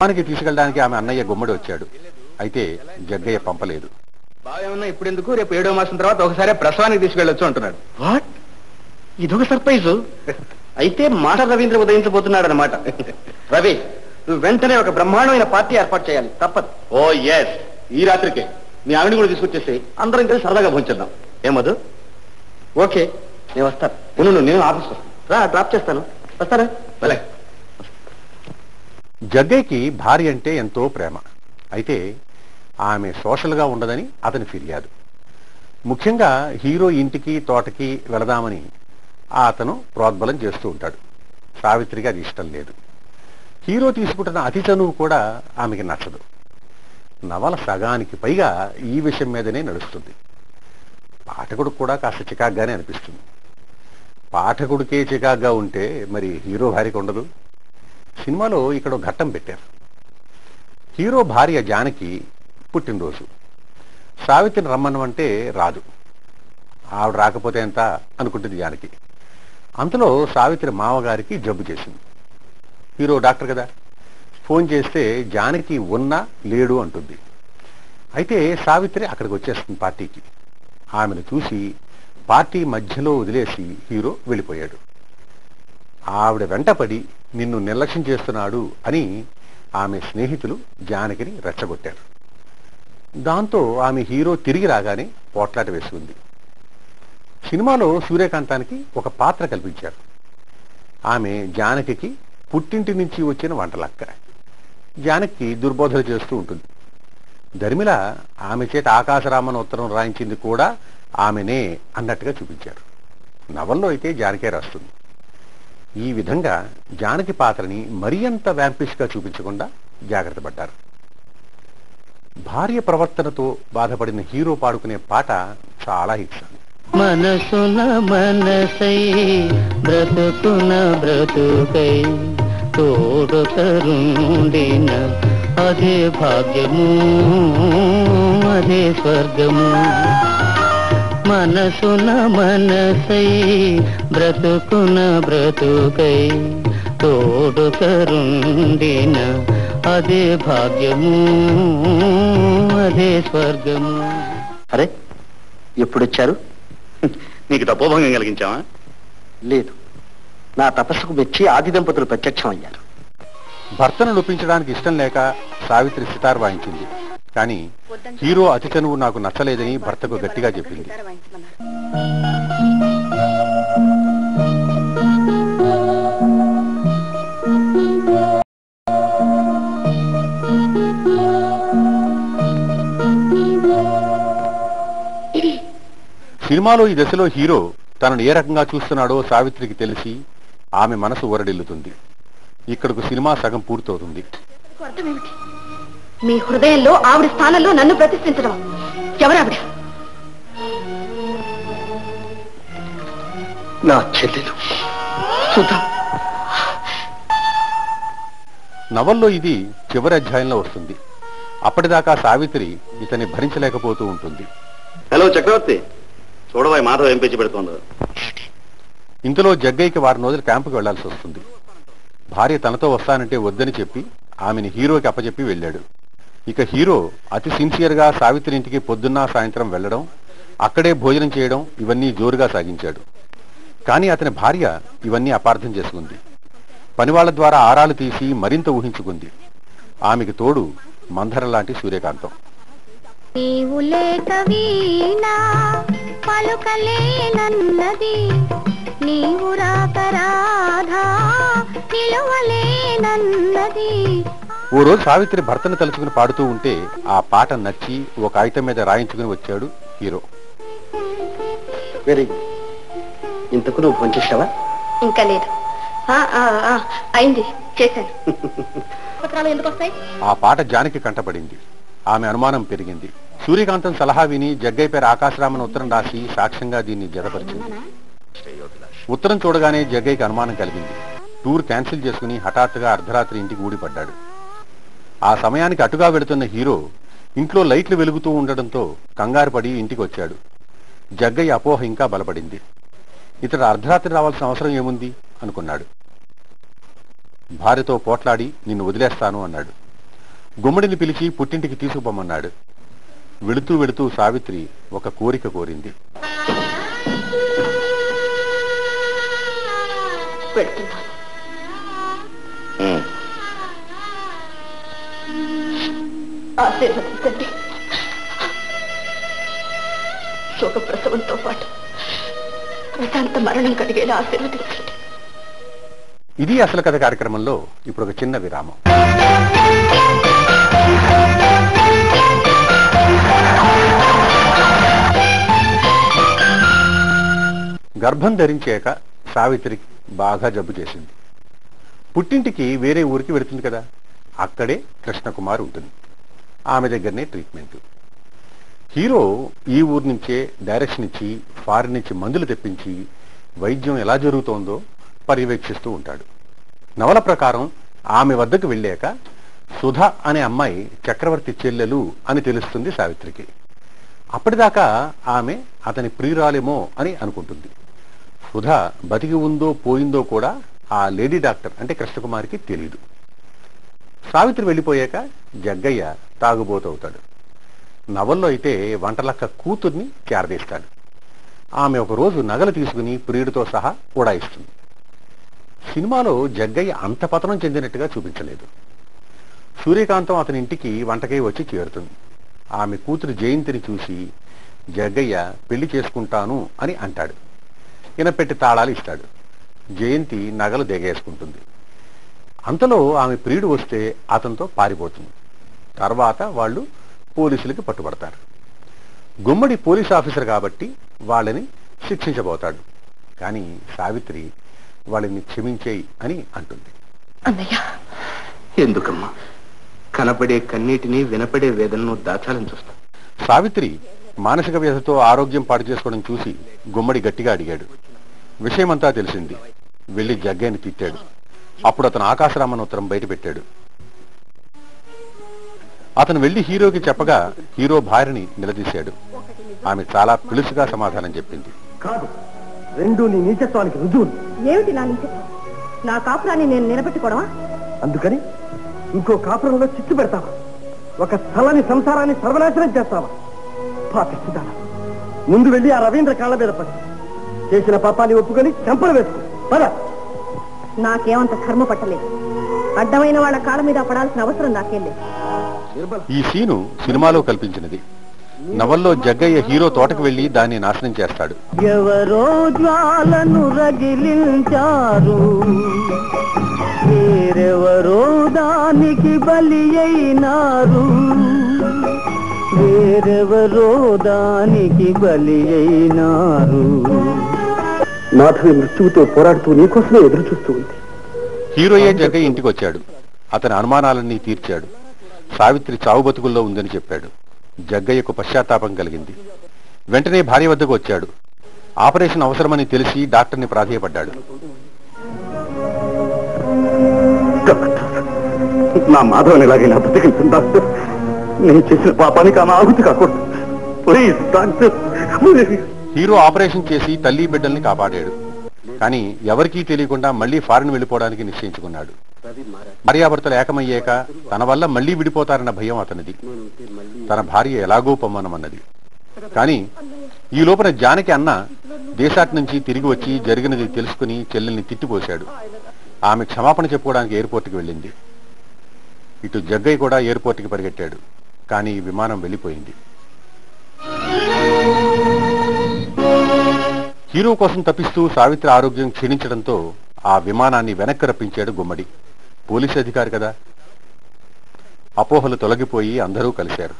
మనకి తీసుకెళ్ళడానికి ఆమె అన్నయ్య గుమ్మడి వచ్చాడు. అయితే జగ్గయ్య పంపలేదు. బావేమన్నా ఇప్పుడు ఎందుకు, రేపు 7వ మాసం తర్వాత ఒకసారి ప్రసవానికి తీసుకెళ్ళొచ్చు అంటున్నాడు. వాట్? ఇదొక సర్ప్రైజు. అయితే మాట రవీంద్ర ఉదయించబోతున్నాడు అనమాట. రవి, నువ్వు వెంటనే ఒక బ్రహ్మాండమైన పార్టీ ఏర్పాటు చేయాలి, తప్పదు. ఓ ఎస్, ఈ రాత్రికే మీ ఆవిడని కూడా తీసుకొచ్చేసి అందరం కలిసి సరదాగా భోంచేద్దాం. ఏమదు? ఓకే, నేను వస్తాను. ఉండు, నేను ఆఫీస్ వస్తాను. రా, డ్రాప్ చేస్తాను. వస్తారా? భలే. జగ్గయ్యకి భార్య అంటే ఎంతో ప్రేమ. అయితే ఆమె సోషల్గా ఉండదని అతని ఫిర్యాదు. ముఖ్యంగా హీరో ఇంటికి తోటకి వెళదామని అతను ప్రోద్బలం చేస్తూ ఉంటాడు. సావిత్రికి అది ఇష్టం లేదు. హీరో తీసుకుంటున్న అతి చనువు కూడా ఆమెకి నచ్చదు. నవల సగానికి పైగా ఈ విషయం మీదనే నడుస్తుంది. పాఠకుడికి కూడా కాస్త చికాగ్గానే అనిపిస్తుంది. పాఠకుడికే చికాగ్గా ఉంటే మరి హీరో భార్యకు ఉండదు. సినిమాలో ఇక్కడ ఒక ఘట్టం పెట్టారు. హీరో భార్య జానకి పుట్టినరోజు. సావిత్రిని రమ్మనమంటే రాదు. ఆవిడ రాకపోతే ఎంత అనుకుంటుంది జానకి. అంతలో సావిత్రి మామగారికి జబ్బు చేసింది. హీరో డాక్టర్ కదా, ఫోన్ చేస్తే జానకి ఉన్నా లేడు అంటుంది. అయితే సావిత్రి అక్కడికి వచ్చేస్తుంది పార్టీకి. ఆమెను చూసి పార్టీ మధ్యలో వదిలేసి హీరో వెళ్ళిపోయాడు. ఆవిడ వెంటపడి నిన్ను నిర్లక్ష్యం చేస్తున్నాడు అని ఆమె స్నేహితులు జానకిని రెచ్చగొట్టారు. దాంతో ఆమె హీరో తిరిగి రాగానే పోట్లాట వేసుకుంది. సినిమాలో సూర్యకాంతానికి ఒక పాత్ర కల్పించారు. ఆమె జానకి పుట్టింటి నుంచి వచ్చిన వంటలక్క. జానకి దుర్బోధలు చేస్తూ ఉంటుంది. ధర్మిల ఆమె చేత ఆకాశరామన్ ఉత్తరం రాయించింది కూడా ఆమెనే అన్నట్టుగా చూపించారు. నవల్లో అయితే జానకే రాస్తుంది. ఈ విధంగా జానకి పాత్రని మరీ అంత వ్యాంపిష్గా చూపించకుండా జాగ్రత్త పడ్డారు. భార్య ప్రవర్తనతో బాధపడిన హీరో పాడుకునే పాట చాలా హిట్స్. మనసున మనసై బ్రతుకున బ్రతుకై తోడు కరుండిన అదే భాగ్యము, అదే స్వర్గము. మనసున మనసై బ్రతుకున బ్రతుకై తోడు కరుండిన అదే భాగ్యము, అదే స్వర్గము. అరే, ఎప్పుడొచ్చారు? నీకు తపోభంగం కలిగించావా? లేదు, నా తపస్సుకు మెచ్చి ఆది దంపతులు ప్రత్యక్షం అయ్యారు. భర్తను నొప్పించడానికి ఇష్టం లేక సావిత్రి సితార్ వాయించింది. కానీ హీరో అతి చనువు నాకు నచ్చలేదని భర్తకు గట్టిగా చెప్పింది. సినిమాలో ఈ దశలో హీరో తనను ఏ రకంగా చూస్తున్నాడో సావిత్రికి తెలిసి ఆమె మనసు ఊరడిల్లుతుంది. ఇక్కడకు సినిమా సగం పూర్తవుతుంది. అర్థమేమిటి? మీ హృదయంలో ఆవిడ స్థానంలో నన్ను ప్రతిష్ఠించడం. ఎవరావిడ? నా చెల్లెలు సుధా. నవల్లో ఇది చివరి అధ్యాయంలో వస్తుంది. అప్పటిదాకా సావిత్రి ఇతన్ని భరించలేకపోతూ ఉంటుంది. హలో చక్రవర్తి, చూడవాయి మాధవ్ ఏం పేచి పెడుతుందో. ఇంతలో జగ్గయ్యకి వారం రోజులు క్యాంపుకి వెళ్లాల్సి వస్తుంది. భార్య తనతో వస్తానంటే వద్దని చెప్పి ఆమెని హీరోకి అప్పచెప్పి వెళ్ళాడు. ఇక హీరో అతి సిన్సియర్గా సావిత్రి ఇంటికి పొద్దున్న సాయంత్రం వెళ్లడం, అక్కడే భోజనం చేయడం ఇవన్నీ జోరుగా సాగించాడు. కానీ అతని భార్య ఇవన్నీ అపార్థం చేసుకుంది. పనివాళ్ల ద్వారా ఆరాలు తీసి మరింత ఊహించుకుంది. ఆమెకి తోడు మంధర లాంటి సూర్యకాంతం. నీవు లేక వీణా పలుకలేనన్నది, నీవు రాక రాధా నిలువలేనన్నది. ఓ రోజు సావిత్రి భర్తను తలుచుకుని పాడుతూ ఉంటే ఆ పాట నచ్చి ఒక కాగితం మీద రాయించుకుని వచ్చాడు హీరో. Very good. ఇంతకు నువ్వు భోంచేసావా? ఇంకా లేదు. అయింది, చేశాను. పత్రాలు ఎందుకు వస్తాయి? ఆ పాట జానకి కంటపడింది. ఆమె అనుమానం పెరిగింది. సూర్యకాంతం సలహా విని జగ్గయ్య పేరు ఆకాశరామన్ ఉత్తరం రాసి సాక్ష్యంగా దీన్ని జతపరిచింది. ఉత్తరం చూడగానే జగ్గయ్యకి అనుమానం కలిగింది. టూర్ క్యాన్సిల్ చేసుకుని హఠాత్తుగా అర్ధరాత్రి ఇంటికి ఊడిపడ్డాడు. ఆ సమయానికి అటుగా వెళుతున్న హీరో ఇంట్లో లైట్లు వెలుగుతూ ఉండడంతో కంగారు పడి ఇంటికి వచ్చాడు. జగ్గయ్య అపోహ ఇంకా బలపడింది. ఇతడు అర్ధరాత్రి రావాల్సిన అవసరం ఏముంది అనుకున్నాడు. భార్యతో పోట్లాడి నిన్ను వదిలేస్తాను అన్నాడు. గుమ్మడిని పిలిచి పుట్టింటికి తీసుకుపోమన్నాడు. వెళుతూ వెళుతూ సావిత్రి ఒక కోరిక కోరింది. పెడుతున్నాను. ఆశీర్వదించండి. శోక ప్రసవంతో పాటు ప్రశాంత మరణం కలిగేలా ఆశీర్వదించండి. ఇది అసలు కథ కార్యక్రమంలో ఇప్పుడు ఒక చిన్న విరామం. గర్భం ధరించాక సావిత్రికి బాగా జబ్బు చేసింది. పుట్టింటికి వేరే ఊరికి వెళుతుంది కదా, అక్కడే కృష్ణకుమార్ ఉంటుంది. ఆమె దగ్గరనే ట్రీట్మెంట్. హీరో ఈ ఊరు నుంచే డైరెక్షన్ ఇచ్చి ఫారిన్ నుంచి మందులు తెప్పించి వైద్యం ఎలా జరుగుతోందో పర్యవేక్షిస్తూ ఉంటాడు. నవల ప్రకారం ఆమె వద్దకు వెళ్ళాక సుధ అనే అమ్మాయి చక్రవర్తి చెల్లెలు అని తెలుస్తుంది సావిత్రికి. అప్పటిదాకా ఆమె అతని ప్రియురాలేమో అని అనుకుంటుంది. సుధ బతికి ఉందో పోయిందో కూడా ఆ లేడీ డాక్టర్ అంటే కృష్ణకుమారికి తెలియదు. సావిత్రి వెళ్ళిపోయాక జగ్గయ్య తాగుబోతవుతాడు. నవల్లో అయితే వంటలక్క కూతుర్ని చేరదీస్తాడు. ఆమె ఒక రోజు నగలు తీసుకుని ప్రియుడితో సహా ఉడాయిస్తుంది. సినిమాలో జగ్గయ్య అంత పతనం చెందినట్టుగా చూపించలేదు. సూర్యకాంతం అతని ఇంటికి వంటకై వచ్చి చేరుతుంది. ఆమె కూతురు జయంతిని చూసి జగ్గయ్య పెళ్లి చేసుకుంటాను అని అంటాడు. ఇనపెట్టి తాళాలు ఇస్తాడు. జయంతి నగలు దిగేసుకుంటుంది. అంతలో ఆమె ప్రియుడు వస్తే అతనితో పారిపోతుంది. తర్వాత వాళ్ళు పోలీసులకి పట్టుబడతారు. గుమ్మడి పోలీస్ ఆఫీసర్ కాబట్టి వాళ్ళని శిక్షించబోతాడు. కానీ సావిత్రి వాళ్ళని క్షమించేయి అని అంటుంది. అన్నయ్య, ఎందుకమ్మా కనపడే కన్నీటిని వినపడే వేదనను దాచాలని చూస్తా? సావిత్రి మానసిక వ్యధతో ఆరోగ్యం పాటు చేసుకోవడం చూసి గుమ్మడి గట్టిగా అడిగాడు. విషయమంతా తెలిసింది. వెళ్లి జగ్గయ్యని తిట్టాడు. అప్పుడు అతను ఆకాశరామన్ ఉత్తరం బయట పెట్టాడు. అతను వెళ్లి హీరోకి చెప్పగా హీరో భార్యని నిలదీశాడు. ఆమె చాలా పిలుసుగా సమాధానం చెప్పింది. కాదు, రెండు నీ నీచత్వానికి రుజువులు. ఏమిటి నా నీచత్వం? నా కాపురాన్ని నేను నిలబెట్టుకోవడమా? అందుకని ఇంకో కాపురంలో చిచ్చు పెడతావా? ఒక స్థలాన్ని సంసారాన్ని సర్వనాశనం చేస్తావా? పాపిస్తుందా? ముందు వెళ్ళి ఆ రవీంద్ర కాళ్ళ మీద పడి చేసిన పాపాన్ని ఒప్పుకొని చెంపలు వేసుకో. పద. నాకేమంత కర్మ పట్టలేదు. అడ్డమైన వాళ్ళ కాళ్ళ మీద పడాల్సిన అవసరం నాకేం లేదు. ఈ సీను సినిమాలో కల్పించినది. నవల్లో జగ్గయ్య హీరో తోటకు వెళ్లి దాన్ని నాశనం చేస్తాడు. ఎవరో జ్వాలను రగిలించారు, వేరెవరో దానికి బలి అయినారు, వేరెవరో దానికి బలి అయినారు. మాధవి మృత్యువుతో పోరాడుతూ నీకోసమే ఎదురు చూస్తూ ఉంది. హీరోయే జగ్గయ్య ఇంటికి వచ్చాడు. అతని అనుమానాలన్నీ తీర్చాడు. సావిత్రి చావు బతుకుల్లో ఉందని చెప్పాడు. జగ్గయ్యకు పశ్చాత్తాపం కలిగింది. వెంటనే భార్య వద్దకు వచ్చాడు. ఆపరేషన్ అవసరమని తెలిసి డాక్టర్ని ప్రాధేయపడ్డాడు. నా మాధవని ఇలాగైనా బ్రతికించిన డాక్టర్, నేను చేసిన పాపానికి ఆమె ఆహుతి కాకూడదు. Please doctor. హీరో ఆపరేషన్ చేసి తల్లి బిడ్డల్ని కాపాడాడు. కానీ ఎవరికీ తెలియకుండా మళ్లీ ఫారిన్ వెళ్ళిపోవడానికి నిశ్చయించుకున్నాడు. భార్యాభర్తలు ఏకమయ్యాక తన వల్ల మళ్లీ విడిపోతారన్న భయం అతనిది. తన భార్య ఎలాగో పొమ్మనమన్నది. కానీ ఈ లోపల జానకి అన్న దేశాటి నుంచి తిరిగి వచ్చి జరిగినది తెలుసుకుని చెల్లెల్ని తిట్టిపోశాడు. ఆమె క్షమాపణ చెప్పుకోవడానికి ఎయిర్పోర్ట్కి వెళ్ళింది. ఇటు జగ్గయ్య కూడా ఎయిర్పోర్ట్కి పరిగెట్టాడు. కానీ విమానం వెళ్ళిపోయింది. హీరో కోసం తప్పిస్తూ సావిత్రి ఆరోగ్యం క్షీణించడంతో ఆ విమానాన్ని వెనక్కి రప్పించాడు గుమ్మడి. పోలీసు అధికారి కదా. అపోహలు తొలగిపోయి అందరూ కలిశారు.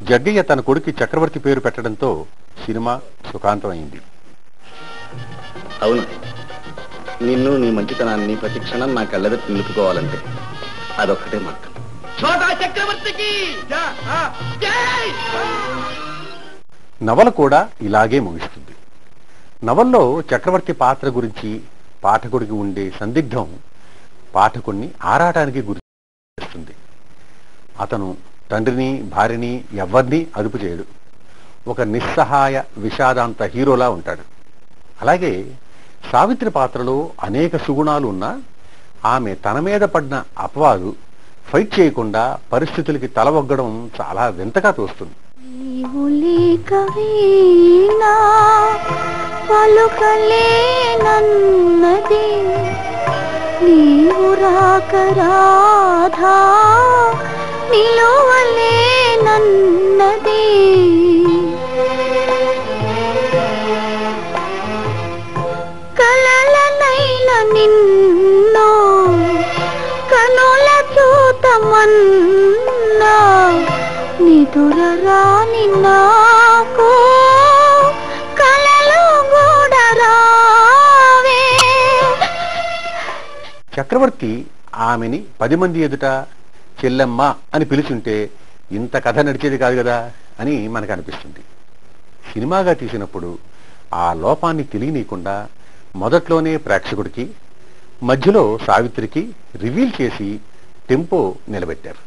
జగ్గయ్య తన కొడుకు చక్రవర్తి పేరు పెట్టడంతో సినిమా సుఖాంతం అయింది. అవును, నిన్ను నీ మంచితనాన్ని ప్రతి క్షణం నా కళ్ళెదటి నిలుపుకోవాలంటే అదొక్కటే మార్గం. నవల కూడా ఇలాగే ముగిస్తుంది. నవల్లో చక్రవర్తి పాత్ర గురించి పాఠకుడికి ఉండే సందిగ్ధం పాఠకుడిని ఆరాటానికి గురి చేస్తుంది. అతను తండ్రిని భార్యని ఎవరిని అదుపు చేయడు. ఒక నిస్సహాయ విషాదాంత హీరోలా ఉంటాడు. అలాగే సావిత్రి పాత్రలో అనేక సుగుణాలు ఉన్నా ఆమె తన మీద పడిన అపవాదు ఫైట్ చేయకుండా పరిస్థితులకి తల ఒగ్గడం చాలా వింతగా తోస్తుంది. నీవు లేకవేనా పలుకలేనన్నది, నీవు రాక రాధా నిలువలేనన్నది. కలలనైన నిన్నో కనుల చూతమన్నా, నిదుర రాని నాకు కలలు కూడా రావే. చక్రవర్తి ఆమెని 10 మంది ఎదుట చెల్లెమ్మ అని పిలుచుంటే ఇంత కథ నడిచేది కాదు కదా అని మనకు అనిపిస్తుంది. సినిమాగా తీసినప్పుడు ఆ లోపాన్ని తెలియనీయకుండా మొదట్లోనే ప్రేక్షకుడికి, మధ్యలో సావిత్రికి రివీల్ చేసి టెంపో నిలబెట్టారు.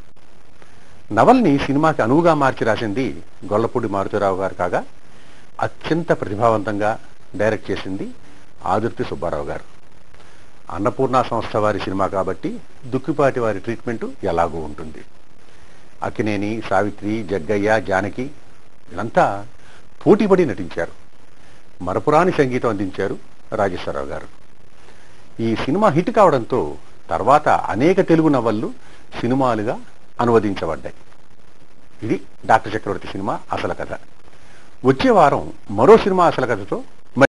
నవల్ని సినిమాకి అనువుగా మార్చి రాసింది గొల్లపూడి మారుతిరావు గారు కాగా, అత్యంత ప్రతిభావంతంగా డైరెక్ట్ చేసింది ఆదుర్తి సుబ్బారావు గారు. అన్నపూర్ణ సంస్థ వారి సినిమా కాబట్టి దుక్కిపాటి వారి ట్రీట్మెంటు ఎలాగూ ఉంటుంది. అక్కినేని, సావిత్రి, జగ్గయ్య, జానకి వీళ్ళంతా పోటీపడి నటించారు. మరపురాని సంగీతం అందించారు రాజేశ్వరరావు గారు. ఈ సినిమా హిట్ కావడంతో తర్వాత అనేక తెలుగు నవళ్ళు సినిమాలుగా అనువదించబడ్డాయి. ఇది డాక్టర్ చక్రవర్తి సినిమా అసలు కథ. వచ్చే వారం మరో సినిమా అసలు కథతో